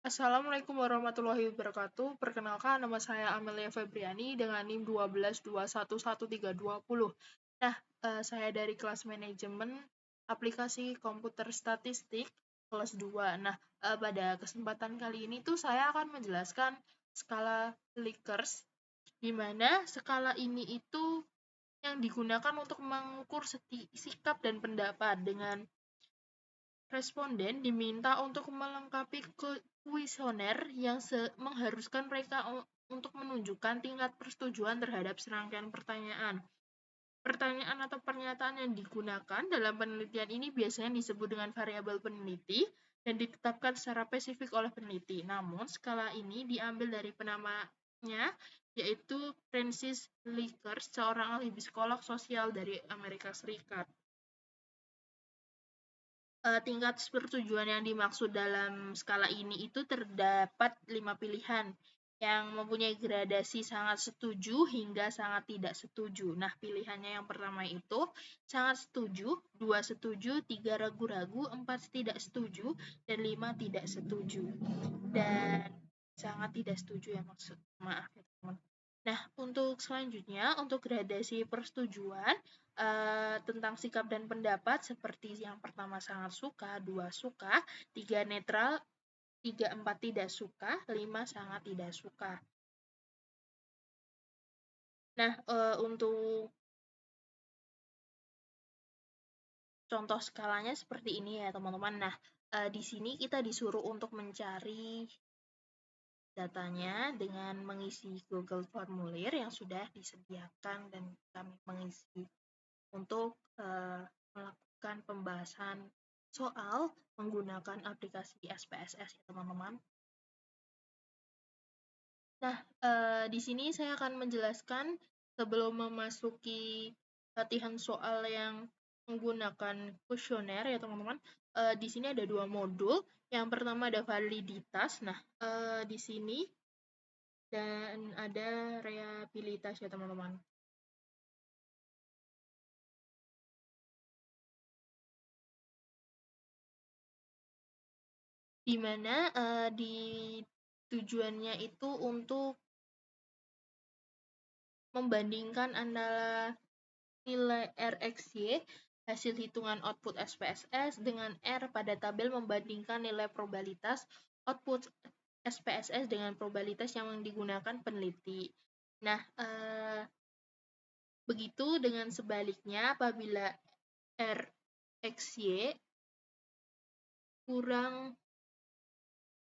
Assalamualaikum warahmatullahi wabarakatuh. Perkenalkan, nama saya Amelia Febriani dengan NIM 12211320. Nah, saya dari kelas manajemen aplikasi komputer statistik kelas 2. Nah, pada kesempatan kali ini tuh saya akan menjelaskan skala Likert, di mana skala ini itu yang digunakan untuk mengukur sikap dan pendapat. Dengan responden diminta untuk melengkapi kuesioner yang mengharuskan mereka untuk menunjukkan tingkat persetujuan terhadap serangkaian pertanyaan. Pertanyaan atau pernyataan yang digunakan dalam penelitian ini biasanya disebut dengan variabel peneliti dan ditetapkan secara spesifik oleh peneliti. Namun, skala ini diambil dari penamanya, yaitu Francis Likert, seorang ahli psikolog sosial dari Amerika Serikat. Tingkat persetujuan yang dimaksud dalam skala ini itu terdapat 5 pilihan yang mempunyai gradasi sangat setuju hingga sangat tidak setuju. Nah, pilihannya yang pertama itu sangat setuju, 2 setuju, 3 ragu-ragu, 4 tidak setuju, dan 5 tidak setuju. Dan sangat tidak setuju ya maaf ya teman-teman. Nah, untuk selanjutnya, untuk gradasi persetujuan, tentang sikap dan pendapat seperti yang pertama sangat suka, 2 suka, 3 netral, 3, 4 tidak suka, 5 sangat tidak suka. Nah, untuk contoh skalanya seperti ini ya teman-teman. Nah, di sini kita disuruh untuk mencari datanya dengan mengisi Google Formulir yang sudah disediakan dan kami mengisi untuk melakukan pembahasan soal menggunakan aplikasi SPSS ya teman-teman. Nah, di sini saya akan menjelaskan sebelum memasuki latihan soal yang menggunakan kuesioner ya teman-teman. Di sini ada 2 modul. Yang pertama ada validitas. Nah, di sini dan ada reliabilitas ya teman-teman. Di mana di tujuannya itu untuk membandingkan antara nilai RxY hasil hitungan output SPSS dengan R pada tabel membandingkan nilai probabilitas output SPSS dengan probabilitas yang digunakan peneliti. Nah, begitu dengan sebaliknya apabila RxY kurang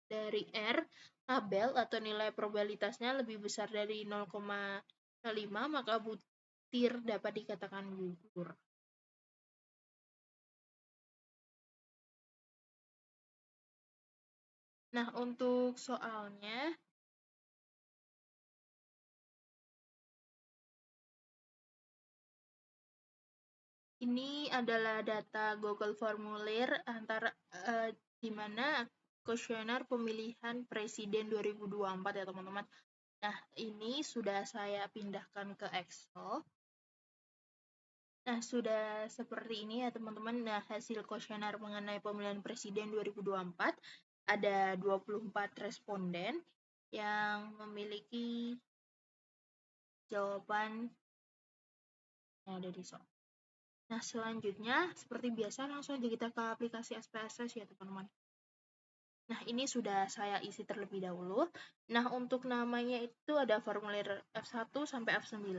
dari R, tabel atau nilai probabilitasnya lebih besar dari 0,5, maka butir dapat dikatakan gugur. Nah, untuk soalnya, ini adalah data Google Formulir antara di mana kuesioner pemilihan presiden 2024 ya teman-teman. Nah, ini sudah saya pindahkan ke Excel. Nah, sudah seperti ini ya teman-teman. Nah, hasil kuesioner mengenai pemilihan presiden 2024 ada 24 responden yang memiliki jawaban yang ada di soal. Nah, selanjutnya seperti biasa langsung aja kita ke aplikasi SPSS ya teman-teman. Nah, ini sudah saya isi terlebih dahulu. Nah, untuk namanya itu ada formulir F1 sampai F9.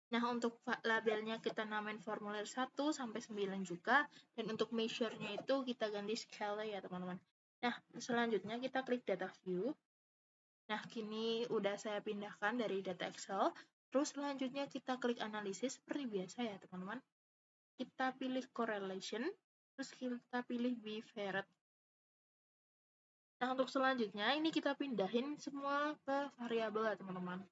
Nah, untuk labelnya kita namain formulir 1 sampai 9 juga. Dan untuk measure-nya itu kita ganti scale ya teman-teman. Nah, selanjutnya kita klik data view. Nah, kini udah saya pindahkan dari data Excel. Terus selanjutnya kita klik analisis seperti biasa ya teman-teman. Kita pilih correlation, terus kita pilih bivariate. Nah, untuk selanjutnya ini kita pindahin semua ke variabel ya teman-teman.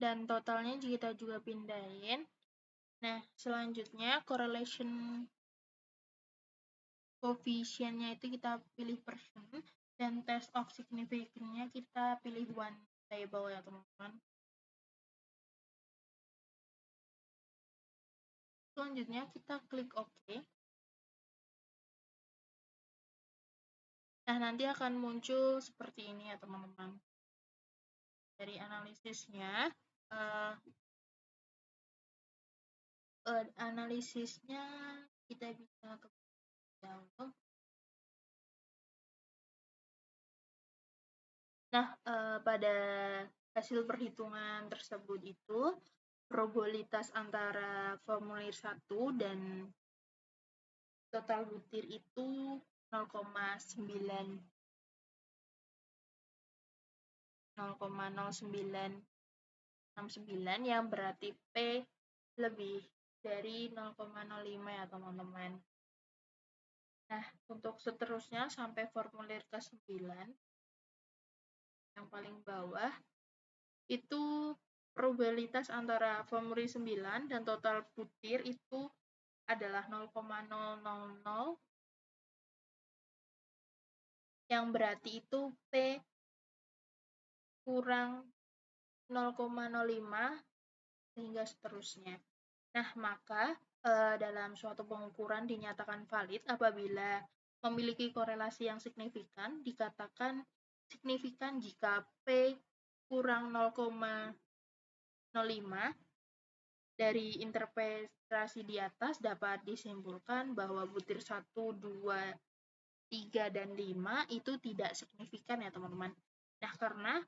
dan totalnya kita juga pindahin. Nah, selanjutnya correlation coefficient-nya itu kita pilih persen, dan test of significance-nya kita pilih one table ya teman-teman. Selanjutnya kita klik OK. Nah, nanti akan muncul seperti ini ya teman-teman. Dari analisisnya, kita bisa ke download. Nah, pada hasil perhitungan tersebut itu probabilitas antara formulir 1 dan total butir itu 0,0969 yang berarti P lebih dari 0,05 ya teman-teman. Nah, untuk seterusnya sampai formulir ke-9 yang paling bawah itu probabilitas antara formulir 9 dan total butir itu adalah 0,000 yang berarti itu P kurang 0,05 hingga seterusnya. Nah, maka dalam suatu pengukuran dinyatakan valid apabila memiliki korelasi yang signifikan, dikatakan signifikan jika P kurang 0,05. Dari interpretasi di atas dapat disimpulkan bahwa butir 1, 2, 3, dan 5 itu tidak signifikan ya teman-teman. Nah, karena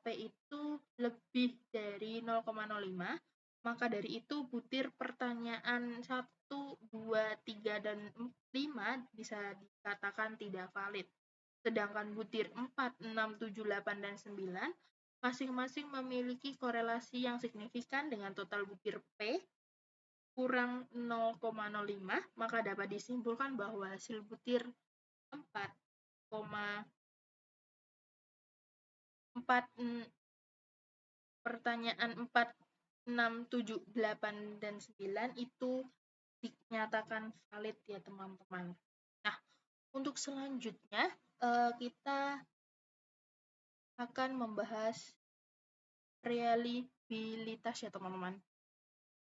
P itu lebih dari 0,05, maka dari itu butir pertanyaan 1, 2, 3, dan 5 bisa dikatakan tidak valid. Sedangkan butir 4, 6, 7, 8, dan 9 masing-masing memiliki korelasi yang signifikan dengan total butir P kurang 0,05, maka dapat disimpulkan bahwa hasil butir 4, pertanyaan 4, 6, 7, 8, dan 9 itu dinyatakan valid ya teman-teman. Nah, untuk selanjutnya kita akan membahas reliabilitas ya teman-teman.